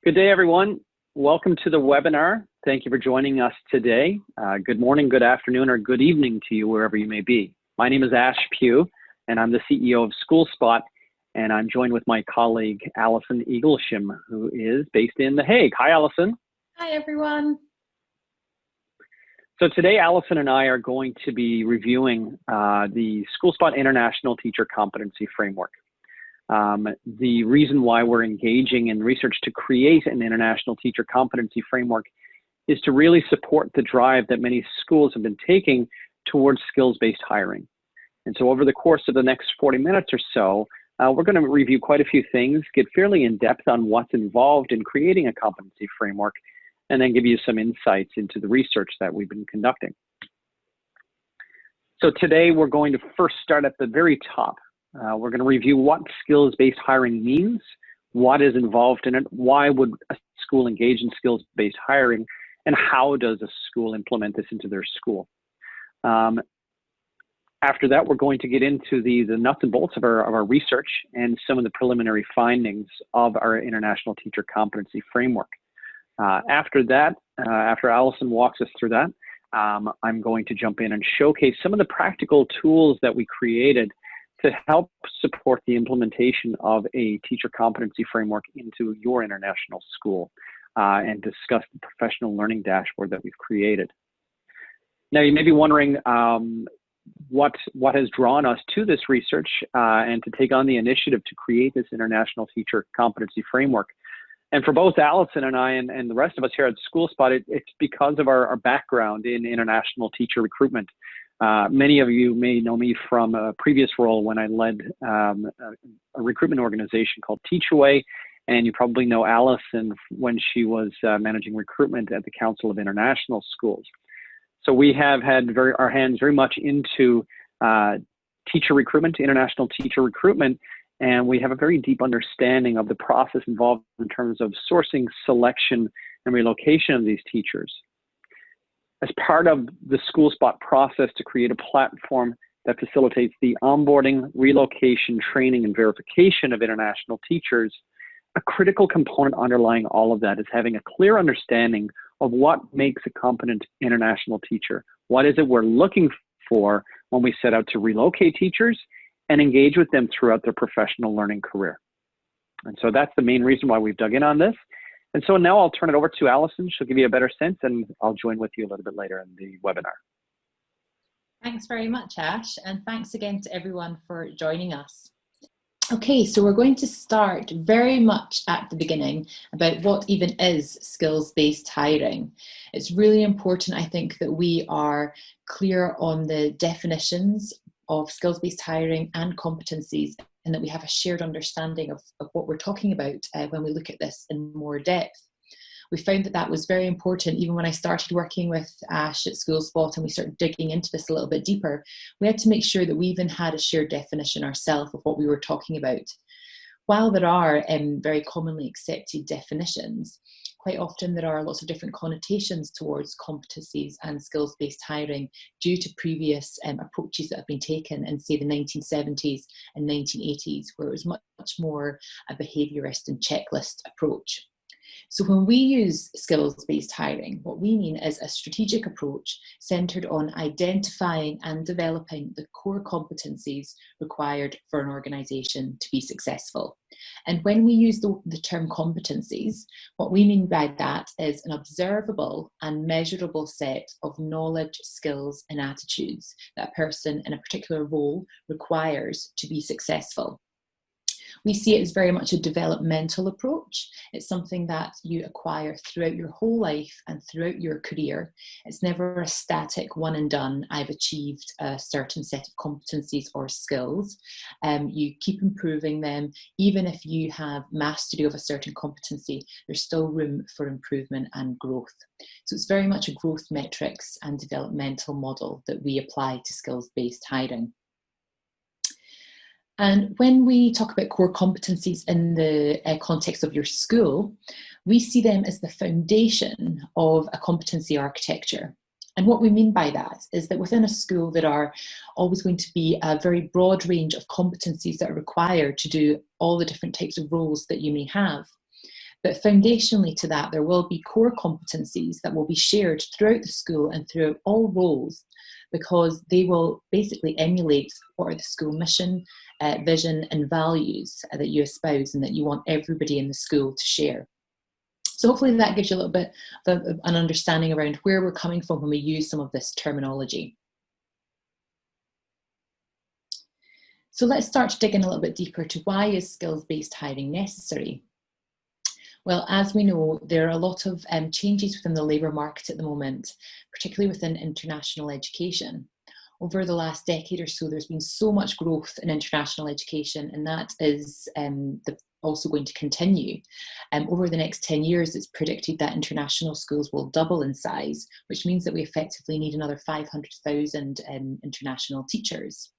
Good day, everyone. Welcome to the webinar. Thank you for joining us today. Good morning, good afternoon, or good evening to you, wherever you may be. My name is Pugh, and I'm the CEO of SkoolSpot, and I'm joined with my colleague, Alison Eaglesham, who is based in The Hague. Hi, Alison. Hi, everyone. So today, Alison and I are going to be reviewing the SkoolSpot International Teacher Competency Framework. The reason why we're engaging in research to create an international teacher competency framework is to really support the drive that many schools have been taking towards skills-based hiring. And so over the course of the next 40 minutes or so, we're going to review quite a few things, get fairly in-depth on what's involved in creating a competency framework, and then give you some insights into the research that we've been conducting. So today we're going to first start at the very top. We're going to review what skills-based hiring means, what is involved in it, why would a school engage in skills-based hiring, and how does a school implement this into their school. After that, we're going to get into the nuts and bolts of our research and some of the preliminary findings of our International Teacher Competency Framework. After that, after Alison walks us through that, I'm going to jump in and showcase some of the practical tools that we created to help support the implementation of a teacher competency framework into your international school and discuss the professional learning dashboard that we've created. Now, you may be wondering what has drawn us to this research and to take on the initiative to create this international teacher competency framework. And for both Alison and I and the rest of us here at SkoolSpot, it's because of our background in international teacher recruitment. Many of you may know me from a previous role when I led a recruitment organization called Teachaway, and you probably know Alison when she was managing recruitment at the Council of International Schools. So we have had our hands very much into teacher recruitment, international teacher recruitment, and we have a very deep understanding of the process involved in terms of sourcing, selection, and relocation of these teachers. As part of the SkoolSpot process to create a platform that facilitates the onboarding, relocation, training, and verification of international teachers, a critical component underlying all of that is having a clear understanding of what makes a competent international teacher. What is it we're looking for when we set out to relocate teachers and engage with them throughout their professional learning career? And so that's the main reason why we've dug in on this. And so now I'll turn it over to Alison. She'll give you a better sense, and I'll join with you a little bit later in the webinar. Thanks very much, Ash, and thanks again to everyone for joining us. Okay, so we're going to start very much at the beginning about what even is skills-based hiring. It's really important, I think, that we are clear on the definitions of skills-based hiring and competencies, and that we have a shared understanding of what we're talking about when we look at this in more depth. We found that was very important even when I started working with Ash at SkoolSpot and we started digging into this a little bit deeper. We had to make sure that we even had a shared definition ourselves of what we were talking about. While there are very commonly accepted definitions, quite often there are lots of different connotations towards competencies and skills-based hiring due to previous approaches that have been taken in, say, the 1970s and 1980s, where it was much more a behaviourist and checklist approach. So when we use skills-based hiring, what we mean is a strategic approach centred on identifying and developing the core competencies required for an organisation to be successful. And when we use the term competencies, what we mean by that is an observable and measurable set of knowledge, skills and attitudes that a person in a particular role requires to be successful. We see it as very much a developmental approach. It's something that you acquire throughout your whole life and throughout your career. It's never a static one and done, I've achieved a certain set of competencies or skills. You keep improving them. Even if you have mastery of a certain competency, there's still room for improvement and growth. So it's very much a growth metrics and developmental model that we apply to skills-based hiring. And when we talk about core competencies in the context of your school, we see them as the foundation of a competency architecture. And what we mean by that is that within a school there are always going to be a very broad range of competencies that are required to do all the different types of roles that you may have. But foundationally to that, there will be core competencies that will be shared throughout the school and throughout all roles, because they will basically emulate what are the school mission, vision and values that you espouse and that you want everybody in the school to share. So hopefully that gives you a little bit of an understanding around where we're coming from when we use some of this terminology. So let's start to dig in a little bit deeper to why is skills-based hiring necessary? Well, as we know, there are a lot of changes within the labour market at the moment, particularly within international education. Over the last decade or so, there's been so much growth in international education, and that is also going to continue. Over the next 10 years, it's predicted that international schools will double in size, which means that we effectively need another 500,000 international teachers.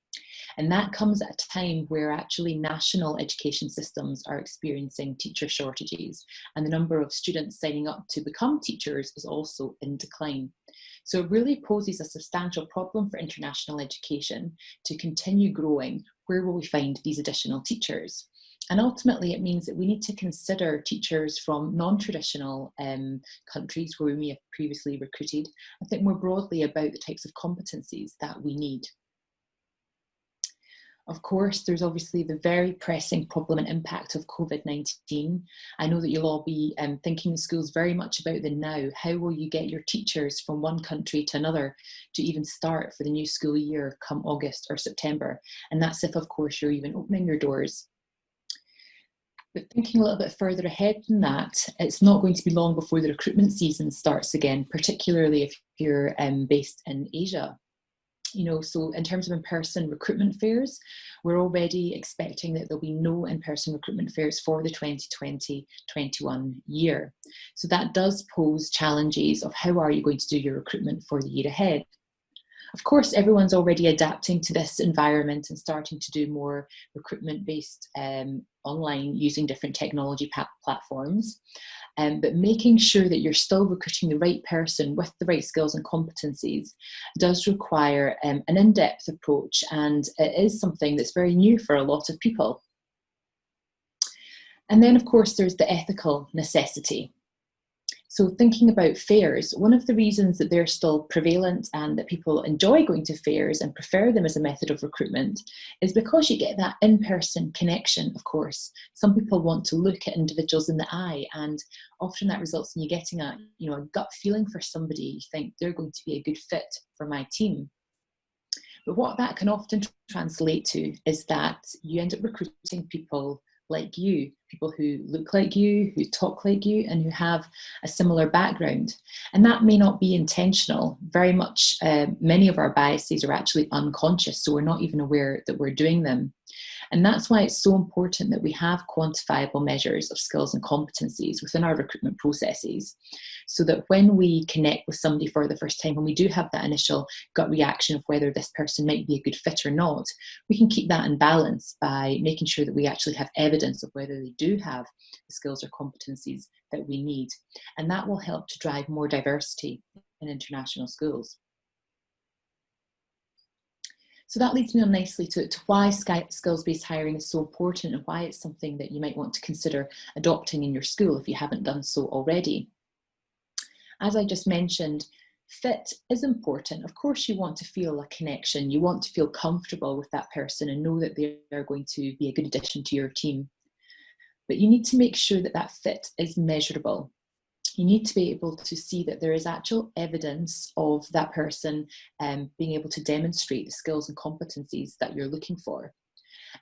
And that comes at a time where actually national education systems are experiencing teacher shortages, and the number of students signing up to become teachers is also in decline. So it really poses a substantial problem for international education to continue growing. Where will we find these additional teachers? And ultimately, it means that we need to consider teachers from non-traditional countries where we may have previously recruited, and think more broadly about the types of competencies that we need. Of course, there's obviously the very pressing problem and impact of COVID-19. I know that you'll all be thinking in schools very much about the now. How will you get your teachers from one country to another to even start for the new school year come August or September? And that's if, of course, you're even opening your doors. But thinking a little bit further ahead than that, it's not going to be long before the recruitment season starts again, particularly if you're based in Asia. So in terms of in-person recruitment fairs, we're already expecting that there'll be no in-person recruitment fairs for the 2020-21 year. So that does pose challenges of how are you going to do your recruitment for the year ahead. Of course, everyone's already adapting to this environment and starting to do more recruitment-based online using different technology platforms. But making sure that you're still recruiting the right person with the right skills and competencies does require an in-depth approach, and it is something that's very new for a lot of people. And then, of course, there's the ethical necessity. So thinking about fairs, one of the reasons that they're still prevalent and that people enjoy going to fairs and prefer them as a method of recruitment is because you get that in-person connection, of course. Some people want to look at individuals in the eye, and often that results in you getting a gut feeling for somebody. You think they're going to be a good fit for my team. But what that can often translate to is that you end up recruiting people like you, people who look like you, who talk like you, and who have a similar background. And that may not be intentional. Very much, many of our biases are actually unconscious, so we're not even aware that we're doing them. And that's why it's so important that we have quantifiable measures of skills and competencies within our recruitment processes, so that when we connect with somebody for the first time, when we do have that initial gut reaction of whether this person might be a good fit or not, we can keep that in balance by making sure that we actually have evidence of whether they do have the skills or competencies that we need. And that will help to drive more diversity in international schools. So that leads me on nicely to why skills-based hiring is so important, and why it's something that you might want to consider adopting in your school if you haven't done so already. As I just mentioned, fit is important. Of course, you want to feel a connection. You want to feel comfortable with that person and know that they are going to be a good addition to your team. But you need to make sure that that fit is measurable. You need to be able to see that there is actual evidence of that person being able to demonstrate the skills and competencies that you're looking for.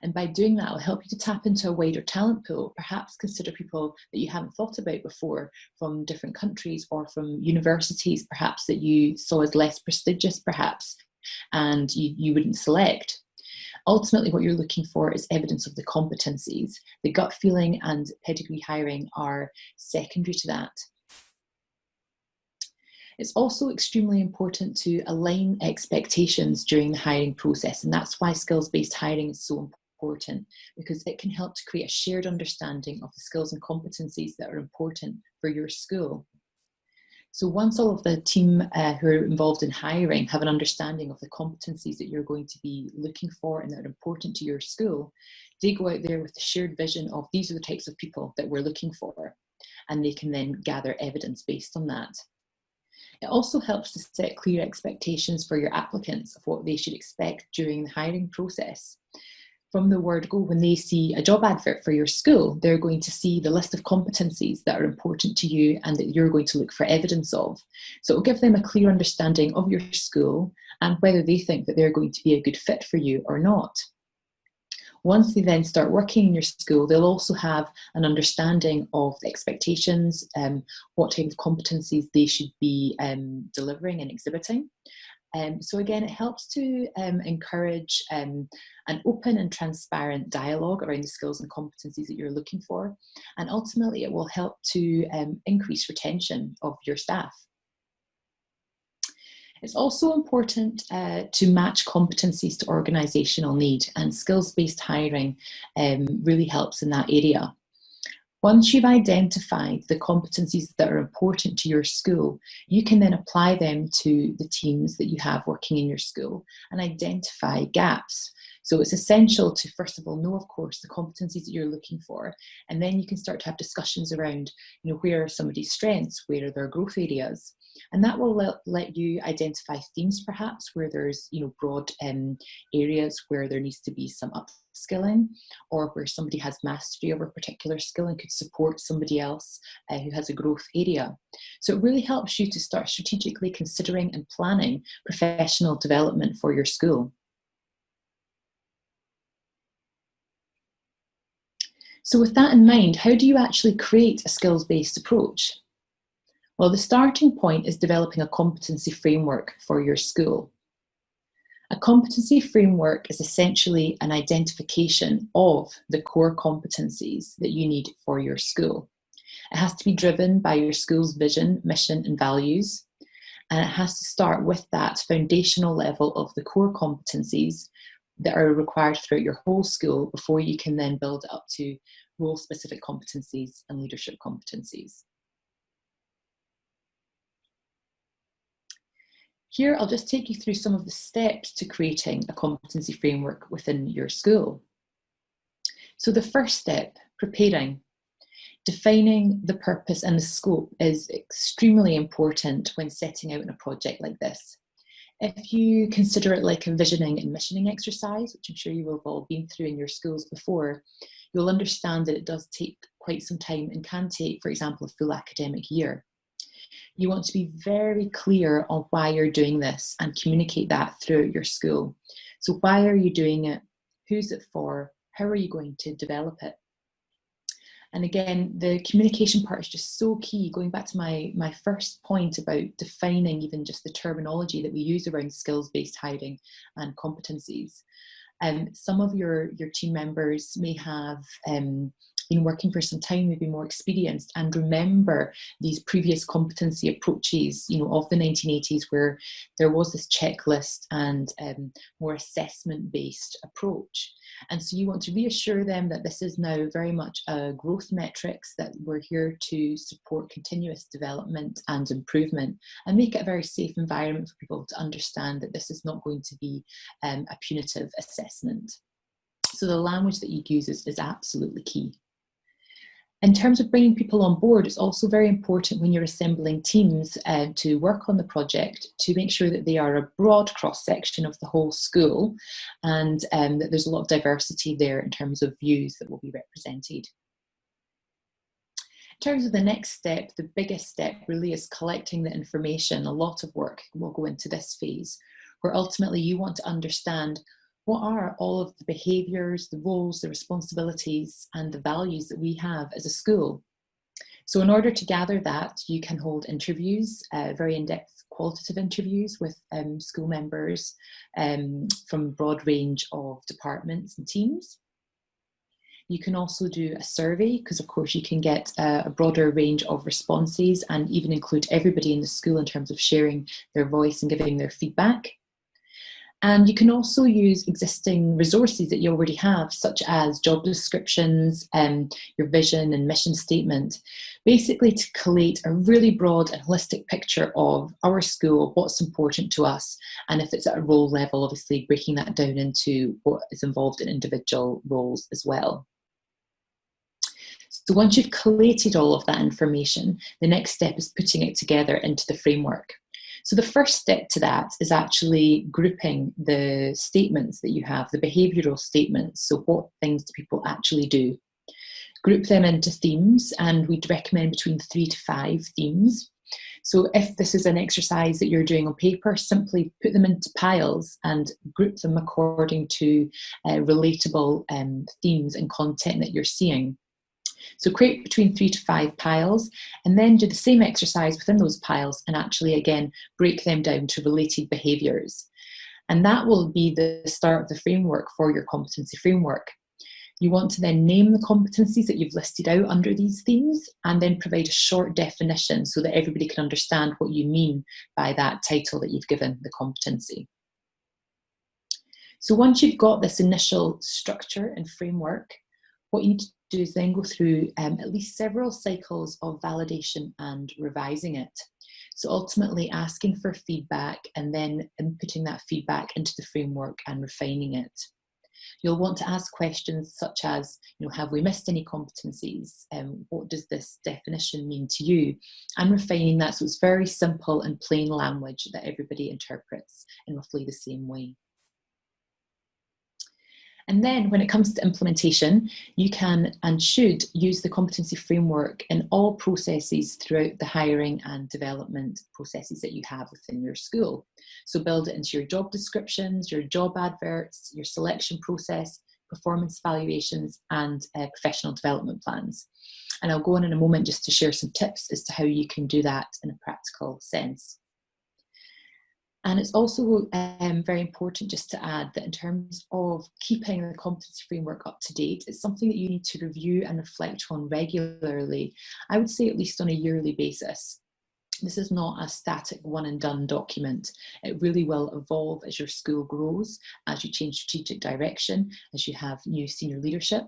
And by doing that, it'll help you to tap into a wider talent pool. Perhaps consider people that you haven't thought about before from different countries or from universities, perhaps that you saw as less prestigious, perhaps, and you wouldn't select. Ultimately, what you're looking for is evidence of the competencies. The gut feeling and pedigree hiring are secondary to that. It's also extremely important to align expectations during the hiring process, and that's why skills-based hiring is so important, because it can help to create a shared understanding of the skills and competencies that are important for your school. So once all of the team who are involved in hiring have an understanding of the competencies that you're going to be looking for and that are important to your school, they go out there with the shared vision of these are the types of people that we're looking for. and they can then gather evidence based on that. It also helps to set clear expectations for your applicants of what they should expect during the hiring process. From the word go, when they see a job advert for your school, they're going to see the list of competencies that are important to you and that you're going to look for evidence of. So it will give them a clear understanding of your school and whether they think that they're going to be a good fit for you or not. Once they then start working in your school, they'll also have an understanding of the expectations, what type of competencies they should be delivering and exhibiting. So again, it helps to encourage an open and transparent dialogue around the skills and competencies that you're looking for. And ultimately, it will help to increase retention of your staff. It's also important to match competencies to organisational need, and skills-based hiring really helps in that area. Once you've identified the competencies that are important to your school, you can then apply them to the teams that you have working in your school and identify gaps. So it's essential to, first of all, know, of course, the competencies that you're looking for, and then you can start to have discussions around, where are somebody's strengths, where are their growth areas, and that will let you identify themes, perhaps, where there's, broad areas where there needs to be some upskilling, or where somebody has mastery over a particular skill and could support somebody else who has a growth area. So it really helps you to start strategically considering and planning professional development for your school. So with that in mind, how do you actually create a skills-based approach? Well, the starting point is developing a competency framework for your school. A competency framework is essentially an identification of the core competencies that you need for your school. It has to be driven by your school's vision, mission, and values, and it has to start with that foundational level of the core competencies that are required throughout your whole school before you can then build it up to role-specific competencies and leadership competencies. Here, I'll just take you through some of the steps to creating a competency framework within your school. So the first step, preparing. Defining the purpose and the scope is extremely important when setting out in a project like this. If you consider it like a visioning and missioning exercise, which I'm sure you will have all been through in your schools before, you'll understand that it does take quite some time and can take, for example, a full academic year. You want to be very clear on why you're doing this and communicate that throughout your school. So why are you doing it? Who's it for? How are you going to develop it? And again, the communication part is just so key. Going back to my first point about defining even just the terminology that we use around skills-based hiring and competencies. Some of your team members may have been working for some time, maybe more experienced, and remember these previous competency approaches, of the 1980s, where there was this checklist and more assessment-based approach. And so you want to reassure them that this is now very much a growth metrics, that we're here to support continuous development and improvement, and make it a very safe environment for people to understand that this is not going to be a punitive assessment. So the language that you use is absolutely key. In terms of bringing people on board, it's also very important when you're assembling teams to work on the project to make sure that they are a broad cross-section of the whole school, and that there's a lot of diversity there in terms of views that will be represented. In terms of the next step, the biggest step really is collecting the information. A lot of work will go into this phase, where ultimately you want to understand what are all of the behaviours, the roles, the responsibilities, and the values that we have as a school. So in order to gather that, you can hold interviews, very in-depth qualitative interviews with school members from a broad range of departments and teams. You can also do a survey, because of course you can get a broader range of responses and even include everybody in the school in terms of sharing their voice and giving their feedback. And you can also use existing resources that you already have, such as job descriptions, your vision and mission statement, basically to collate a really broad and holistic picture of our school, what's important to us, and if it's at a role level, obviously breaking that down into what is involved in individual roles as well. So once you've collated all of that information, the next step is putting it together into the framework. So the first step to that is actually grouping the statements that you have, the behavioural statements. So what things do people actually do? Group them into themes, and we'd recommend between 3 to 5 themes. So if this is an exercise that you're doing on paper, simply put them into piles and group them according to relatable themes and content that you're seeing. So create between 3 to 5 piles, and then do the same exercise within those piles and actually again break them down to related behaviours. And that will be the start of the framework for your competency framework. You want to then name the competencies that you've listed out under these themes, and then provide a short definition so that everybody can understand what you mean by that title that you've given the competency. So once you've got this initial structure and framework, what you need to do is then go through at least several cycles of validation and revising it. So ultimately asking for feedback and then inputting that feedback into the framework and refining it. You'll want to ask questions such as, have we missed any competencies? What does this definition mean to you? And refining that so it's very simple and plain language that everybody interprets in roughly the same way. And then when it comes to implementation, you can and should use the competency framework in all processes throughout the hiring and development processes that you have within your school. So build it into your job descriptions, your job adverts, your selection process, performance evaluations, and professional development plans. And I'll go on in a moment just to share some tips as to how you can do that in a practical sense. And it's also very important just to add that in terms of keeping the competency framework up to date, it's something that you need to review and reflect on regularly. I would say at least on a yearly basis. This is not a static one and done document. It really will evolve as your school grows, as you change strategic direction, as you have new senior leadership.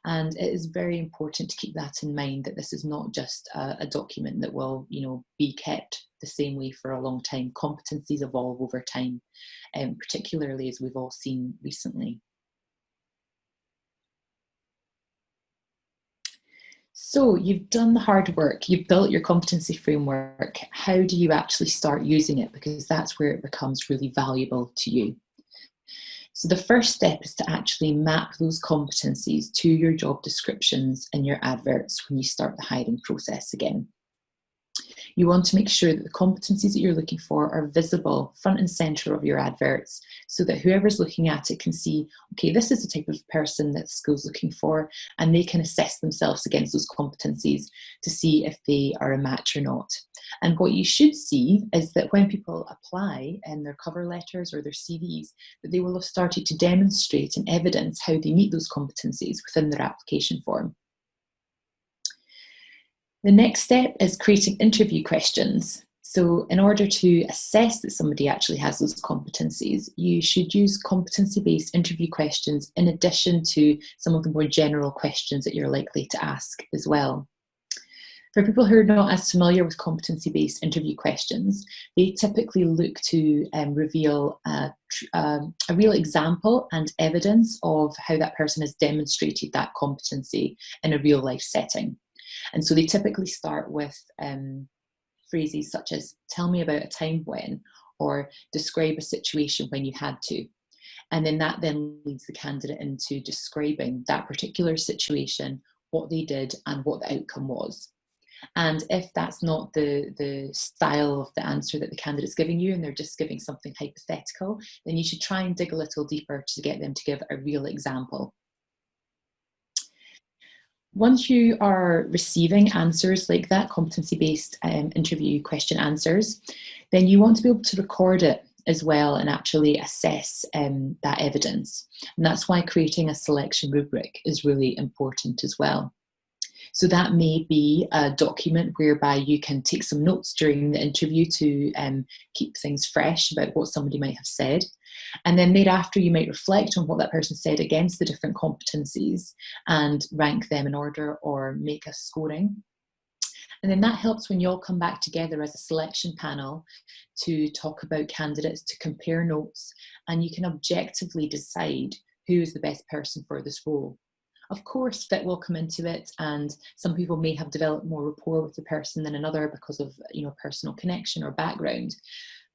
And it is very important to keep that in mind, that this is not just a document that will, be kept the same way for a long time. Competencies evolve over time, particularly as we've all seen recently. So you've done the hard work, you've built your competency framework. How do you actually start using it? Because that's where it becomes really valuable to you. So the first step is to actually map those competencies to your job descriptions and your adverts when you start the hiring process again. You want to make sure that the competencies that you're looking for are visible front and centre of your adverts, so that whoever's looking at it can see, okay, this is the type of person that the school's looking for, and they can assess themselves against those competencies to see if they are a match or not. And what you should see is that when people apply in their cover letters or their CVs, that they will have started to demonstrate and evidence how they meet those competencies within their application form. The next step is creating interview questions. So in order to assess that somebody actually has those competencies, you should use competency-based interview questions in addition to some of the more general questions that you're likely to ask as well. For people who are not as familiar with competency-based interview questions, they typically look to reveal a real example and evidence of how that person has demonstrated that competency in a real life setting. And so they typically start with phrases such as, tell me about a time when, or describe a situation when you had to. And then that then leads the candidate into describing that particular situation, what they did and what the outcome was. And if that's not the style of the answer that the candidate's giving you and they're just giving something hypothetical, then you should try and dig a little deeper to get them to give a real example. Once you are receiving answers like that, competency-based interview question answers, then you want to be able to record it as well and actually assess that evidence. And that's why creating a selection rubric is really important as well. So that may be a document whereby you can take some notes during the interview to keep things fresh about what somebody might have said. And then thereafter, you might reflect on what that person said against the different competencies and rank them in order or make a scoring. And then that helps when you all come back together as a selection panel to talk about candidates, to compare notes, and you can objectively decide who is the best person for this role. Of course, fit will come into it, and some people may have developed more rapport with the person than another because of, personal connection or background.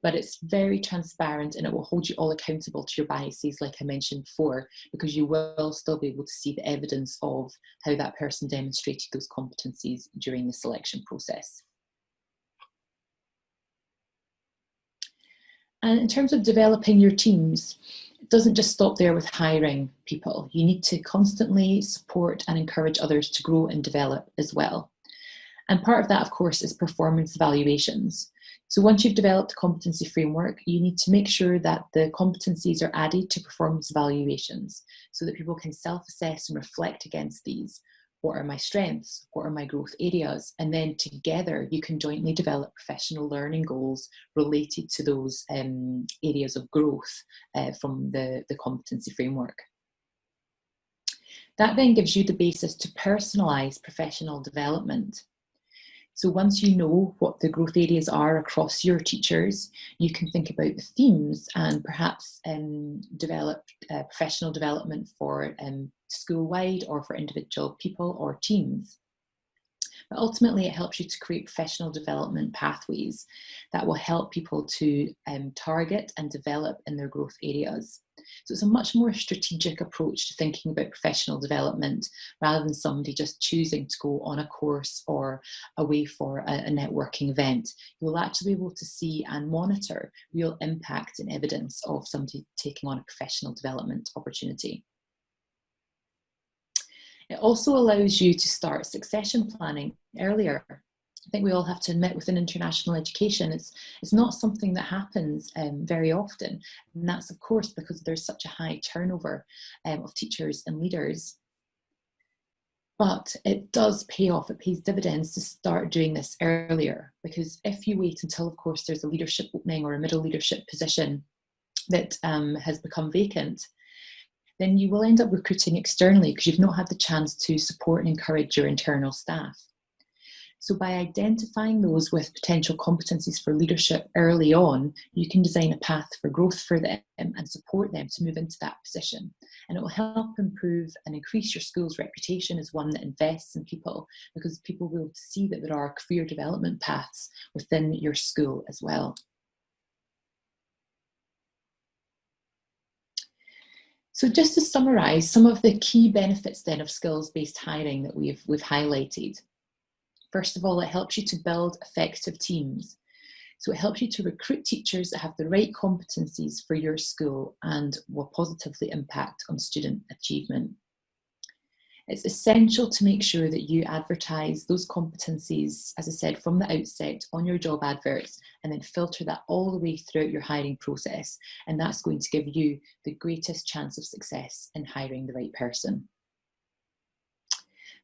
But it's very transparent, and it will hold you all accountable to your biases, like I mentioned before, because you will still be able to see the evidence of how that person demonstrated those competencies during the selection process. And in terms of developing your teams, it doesn't just stop there with hiring people. You need to constantly support and encourage others to grow and develop as well. And part of that, of course, is performance evaluations. So once you've developed a competency framework, you need to make sure that the competencies are added to performance evaluations so that people can self-assess and reflect against these. What are my strengths? What are my growth areas? And then together you can jointly develop professional learning goals related to those areas of growth from the competency framework. That then gives you the basis to personalise professional development. So once you know what the growth areas are across your teachers, you can think about the themes and perhaps develop professional development for school-wide or for individual people or teams. But ultimately, it helps you to create professional development pathways that will help people to target and develop in their growth areas. So it's a much more strategic approach to thinking about professional development rather than somebody just choosing to go on a course or away for a networking event. You will actually be able to see and monitor real impact and evidence of somebody taking on a professional development opportunity. It also allows you to start succession planning earlier. I think we all have to admit, within international education, it's not something that happens very often. And that's, of course, because there's such a high turnover of teachers and leaders. But it does pay off, it pays dividends to start doing this earlier, because if you wait until, of course, there's a leadership opening or a middle leadership position that has become vacant, then you will end up recruiting externally because you've not had the chance to support and encourage your internal staff. So by identifying those with potential competencies for leadership early on, you can design a path for growth for them and support them to move into that position. And it will help improve and increase your school's reputation as one that invests in people, because people will see that there are career development paths within your school as well. So just to summarise some of the key benefits then of skills-based hiring that we've highlighted. First of all, it helps you to build effective teams. So it helps you to recruit teachers that have the right competencies for your school and will positively impact on student achievement. It's essential to make sure that you advertise those competencies, as I said, from the outset on your job adverts, and then filter that all the way throughout your hiring process. And that's going to give you the greatest chance of success in hiring the right person.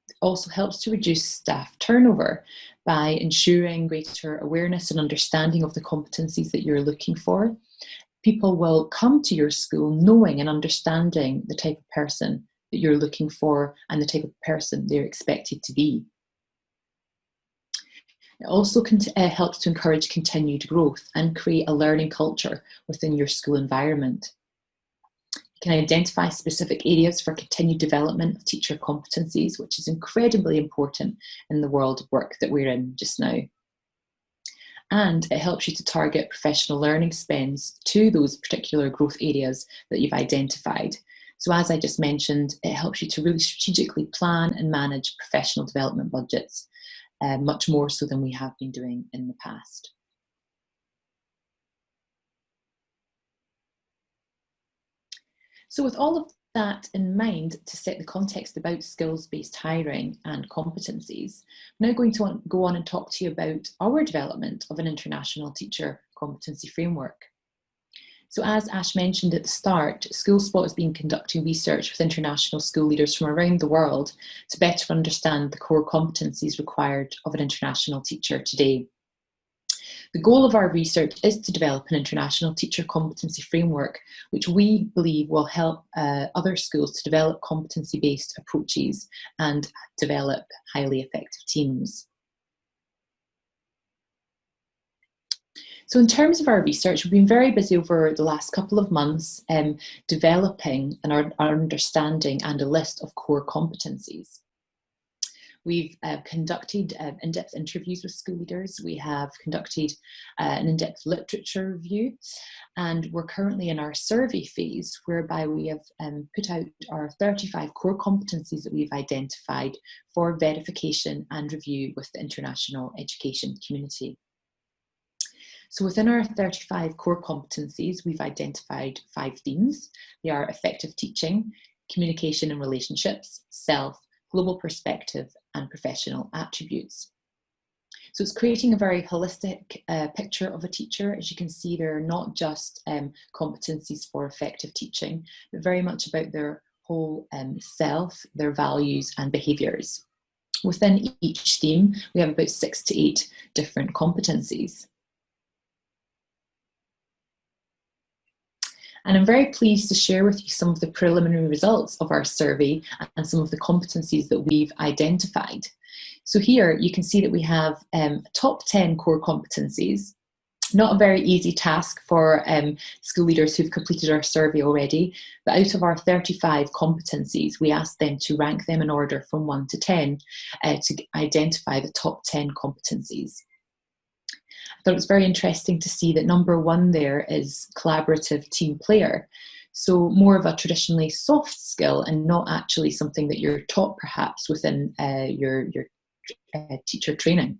It also helps to reduce staff turnover by ensuring greater awareness and understanding of the competencies that you're looking for. People will come to your school knowing and understanding the type of person that you're looking for and the type of person they're expected to be. It also helps to encourage continued growth and create a learning culture within your school environment. You can identify specific areas for continued development of teacher competencies, which is incredibly important in the world of work that we're in just now. And it helps you to target professional learning spends to those particular growth areas that you've identified. So as I just mentioned, it helps you to really strategically plan and manage professional development budgets, much more so than we have been doing in the past. So with all of that in mind, to set the context about skills-based hiring and competencies, I'm now going to go on and talk to you about our development of an international teacher competency framework. So as Ash mentioned at the start, SkoolSpot has been conducting research with international school leaders from around the world to better understand the core competencies required of an international teacher today. The goal of our research is to develop an international teacher competency framework, which we believe will help other schools to develop competency-based approaches and develop highly effective teams. So in terms of our research, we've been very busy over the last couple of months developing our understanding and a list of core competencies. We've conducted in-depth interviews with school leaders. We have conducted an in-depth literature review, and we're currently in our survey phase, whereby we have put out our 35 core competencies that we've identified for verification and review with the international education community. So within our 35 core competencies, we've identified 5 themes. They are effective teaching, communication and relationships, self, global perspective, and professional attributes. So it's creating a very holistic picture of a teacher. As you can see, they're not just competencies for effective teaching, but very much about their whole self, their values and behaviours. Within each theme, we have about 6 to 8 different competencies. And I'm very pleased to share with you some of the preliminary results of our survey and some of the competencies that we've identified. So here you can see that we have top 10 core competencies. Not a very easy task for school leaders who've completed our survey already, but out of our 35 competencies, we asked them to rank them in order from 1 to 10 to identify the top 10 competencies. I thought it was very interesting to see that number 1 there is collaborative team player. So more of a traditionally soft skill and not actually something that you're taught perhaps within your teacher training.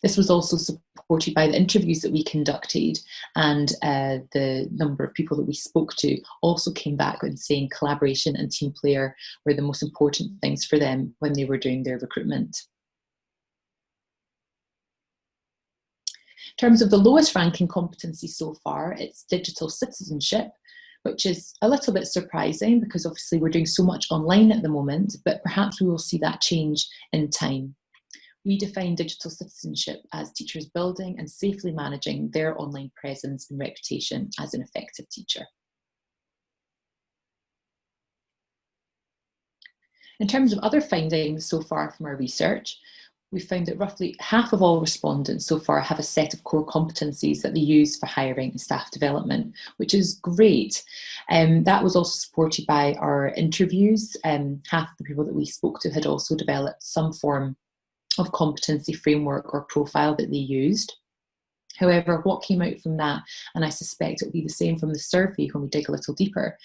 This was also supported by the interviews that we conducted, and the number of people that we spoke to also came back and saying collaboration and team player were the most important things for them when they were doing their recruitment. In terms of the lowest ranking competency so far, it's digital citizenship, which is a little bit surprising because obviously we're doing so much online at the moment, but perhaps we will see that change in time. We define digital citizenship as teachers building and safely managing their online presence and reputation as an effective teacher. In terms of other findings so far from our research, we found that roughly half of all respondents so far have a set of core competencies that they use for hiring and staff development, which is great. That was also supported by our interviews. Half of the people that we spoke to had also developed some form of competency framework or profile that they used. However, what came out from that, and I suspect it will be the same from the survey when we dig a little deeper,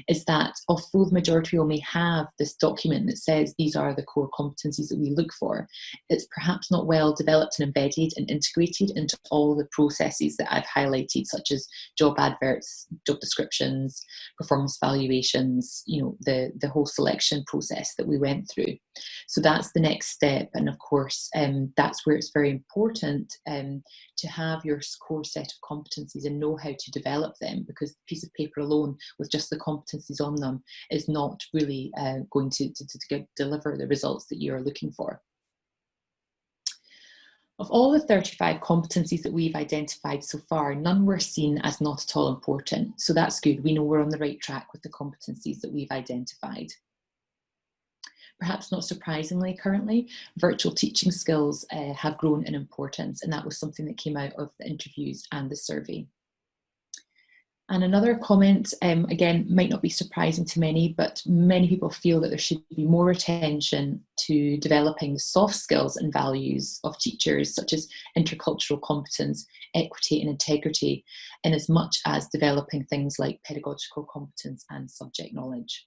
is that although the majority may have this document that says these are the core competencies that we look for, it's perhaps not well developed and embedded and integrated into all the processes that I've highlighted, such as job adverts, job descriptions, performance valuations, the whole selection process that we went through. So that's the next step, and of course that's where it's very important to have your core set of competencies and know how to develop them, because the piece of paper alone with just the competencies on them is not really going to deliver the results that you're looking for. Of all the 35 competencies that we've identified so far, none were seen as not at all important. So that's good. We know we're on the right track with the competencies that we've identified. Perhaps not surprisingly, currently, virtual teaching skills have grown in importance, and that was something that came out of the interviews and the survey. And another comment, again, might not be surprising to many, but many people feel that there should be more attention to developing the soft skills and values of teachers, such as intercultural competence, equity and integrity, in as much as developing things like pedagogical competence and subject knowledge.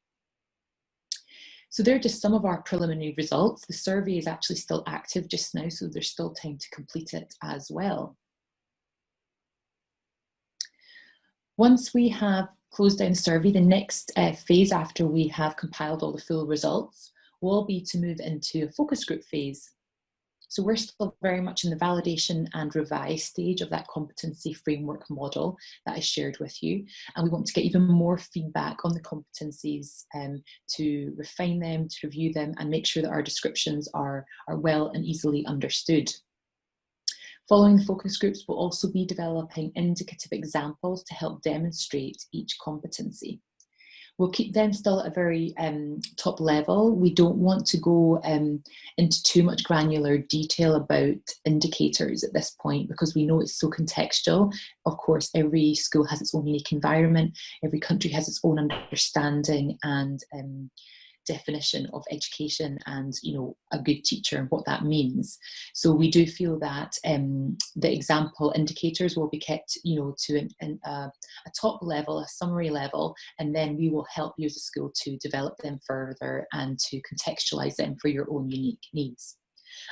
So they're just some of our preliminary results. The survey is actually still active just now, so there's still time to complete it as well. Once we have closed down the survey, the next phase after we have compiled all the full results will be to move into a focus group phase. So we're still very much in the validation and revise stage of that competency framework model that I shared with you. And we want to get even more feedback on the competencies to refine them, to review them, and make sure that our descriptions are well and easily understood. Following the focus groups, we'll also be developing indicative examples to help demonstrate each competency. We'll keep them still at a very top level. We don't want to go into too much granular detail about indicators at this point, because we know it's so contextual. Of course, every school has its own unique environment. Every country has its own understanding and definition of education and, you know, a good teacher and what that means. So we do feel that the example indicators will be kept, you know, to a top level, a summary level, and then we will help you as a school to develop them further and to contextualize them for your own unique needs.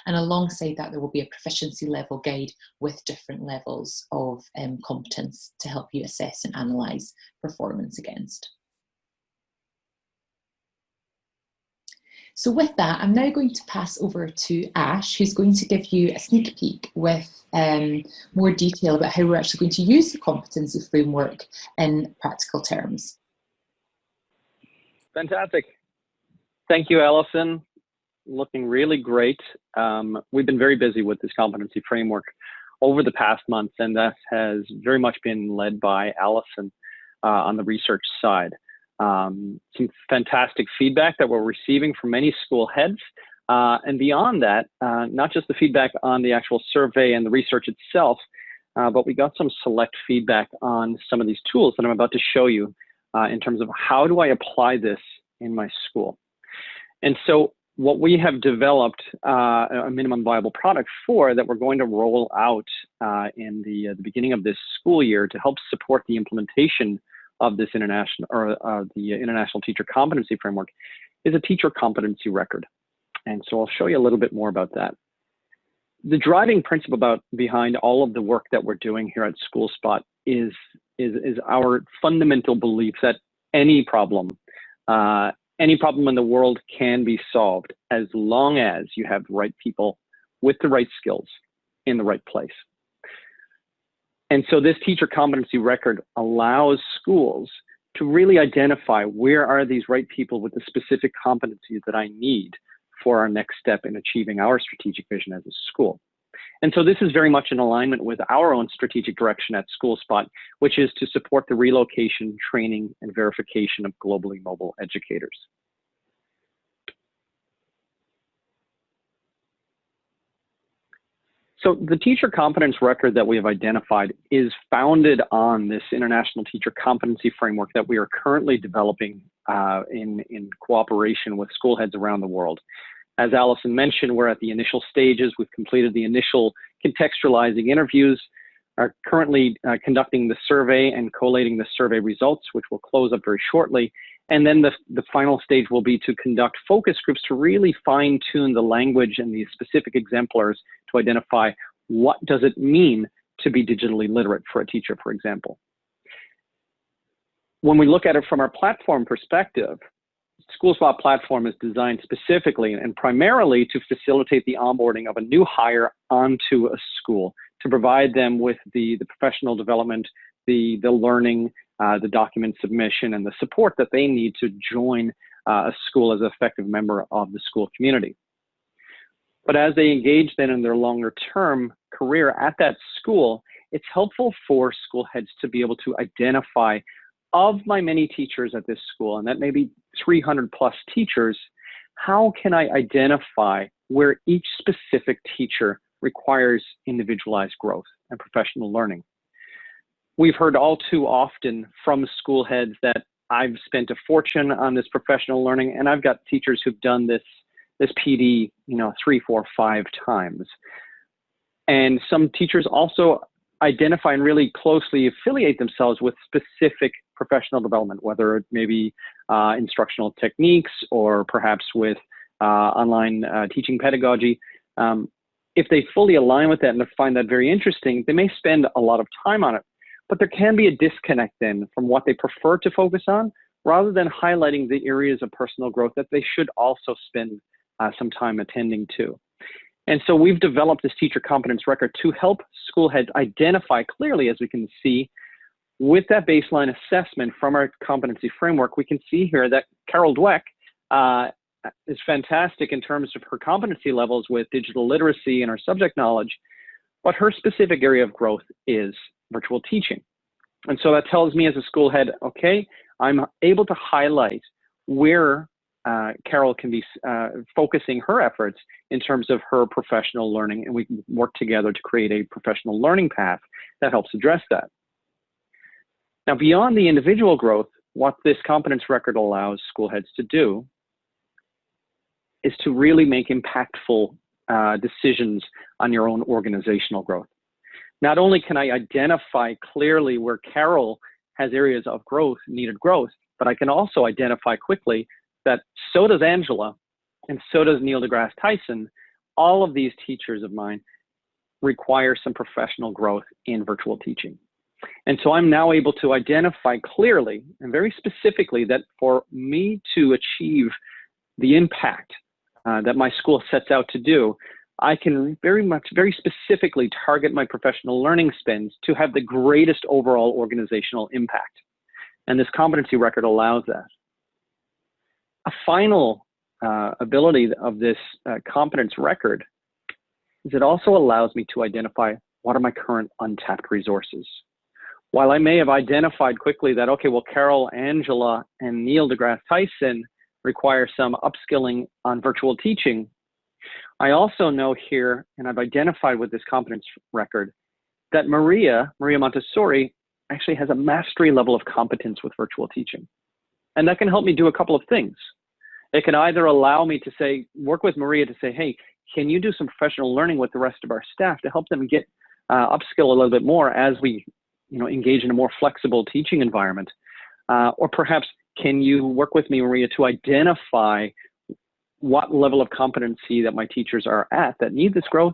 And alongside that, there will be a proficiency level guide with different levels of competence to help you assess and analyse performance against. So with that, I'm now going to pass over to Ash, who's going to give you a sneak peek with more detail about how we're actually going to use the competency framework in practical terms. Fantastic. Thank you, Alison. Looking really great. We've been very busy with this competency framework over the past months, and that has very much been led by Alison on the research side. Some fantastic feedback that we're receiving from many school heads. And beyond that, not just the feedback on the actual survey and the research itself, but we got some select feedback on some of these tools that I'm about to show you in terms of how do I apply this in my school. And so what we have developed a minimum viable product for that we're going to roll out in the beginning of this school year to help support the implementation of this international teacher competency framework is a teacher competency record. And so I'll show you a little bit more about that. The driving principle behind all of the work that we're doing here at SkoolSpot is our fundamental belief that any problem in the world can be solved as long as you have the right people with the right skills in the right place. And so this teacher competency record allows schools to really identify where are these right people with the specific competencies that I need for our next step in achieving our strategic vision as a school. And so this is very much in alignment with our own strategic direction at SkoolSpot, which is to support the relocation, training, and verification of globally mobile educators. So the teacher competence record that we have identified is founded on this international teacher competency framework that we are currently developing in cooperation with school heads around the world. As Alison mentioned, we're at the initial stages. We've completed the initial contextualizing interviews, are currently conducting the survey and collating the survey results, which will close up very shortly. And then the final stage will be to conduct focus groups to really fine tune the language and the specific exemplars to identify what does it mean to be digitally literate for a teacher, for example. When we look at it from our platform perspective, SkoolSpot platform is designed specifically and primarily to facilitate the onboarding of a new hire onto a school, to provide them with the professional development, the learning, the document submission, and the support that they need to join a school as an effective member of the school community. But as they engage then in their longer term career at that school, it's helpful for school heads to be able to identify, of my many teachers at this school, and that may be 300 plus teachers, how can I identify where each specific teacher requires individualized growth and professional learning? We've heard all too often from school heads that I've spent a fortune on this professional learning, and I've got teachers who've done this PD, 3, 4, 5 times. And some teachers also identify and really closely affiliate themselves with specific professional development, whether it may be instructional techniques or perhaps with online teaching pedagogy. If they fully align with that and they find that very interesting, they may spend a lot of time on it. But there can be a disconnect then from what they prefer to focus on, rather than highlighting the areas of personal growth that they should also spend some time attending to. And so we've developed this teacher competence record to help school heads identify clearly, as we can see, with that baseline assessment from our competency framework. We can see here that Carol Dweck is fantastic in terms of her competency levels with digital literacy and her subject knowledge, but her specific area of growth is virtual teaching. And so that tells me as a school head, okay, I'm able to highlight where Carol can be focusing her efforts in terms of her professional learning, and we can work together to create a professional learning path that helps address that. Now, beyond the individual growth, what this competence record allows school heads to do is to really make impactful decisions on your own organizational growth. Not only can I identify clearly where Carol has areas of growth, needed growth, but I can also identify quickly that so does Angela and so does Neil deGrasse Tyson. All of these teachers of mine require some professional growth in virtual teaching. And so I'm now able to identify clearly and very specifically that for me to achieve the impact that my school sets out to do, I can very specifically target my professional learning spends to have the greatest overall organizational impact. And this competency record allows that. A final ability of this competence record is it also allows me to identify what are my current untapped resources. While I may have identified quickly that, okay, well, Carol, Angela, and Neil deGrasse Tyson require some upskilling on virtual teaching, I also know here, and I've identified with this competence record, that Maria Montessori actually has a mastery level of competence with virtual teaching. And that can help me do a couple of things. It can either allow me to say, work with Maria to say, hey, can you do some professional learning with the rest of our staff to help them get upskill a little bit more as we engage in a more flexible teaching environment? Or perhaps, can you work with me, Maria, to identify what level of competency that my teachers are at that need this growth?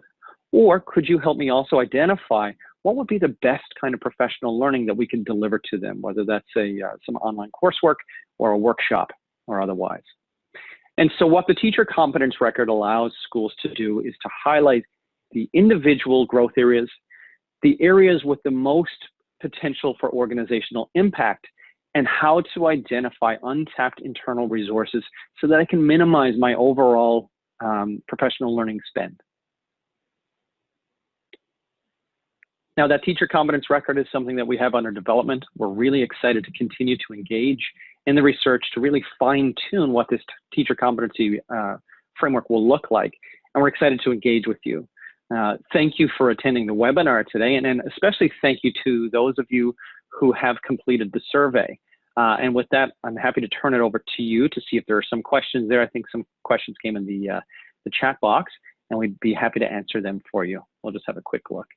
Or could you help me also identify what would be the best kind of professional learning that we can deliver to them, whether that's some online coursework or a workshop or otherwise? And so what the teacher competence record allows schools to do is to highlight the individual growth areas, the areas with the most potential for organizational impact, and how to identify untapped internal resources so that I can minimize my overall professional learning spend. Now, that teacher competence record is something that we have under development. We're really excited to continue to engage in the research to really fine-tune what this teacher competency framework will look like. And we're excited to engage with you. Thank you for attending the webinar today, and especially thank you to those of you who have completed the survey. And with that, I'm happy to turn it over to you to see if there are some questions there. I think some questions came in the chat box, and we'd be happy to answer them for you. We'll just have a quick look.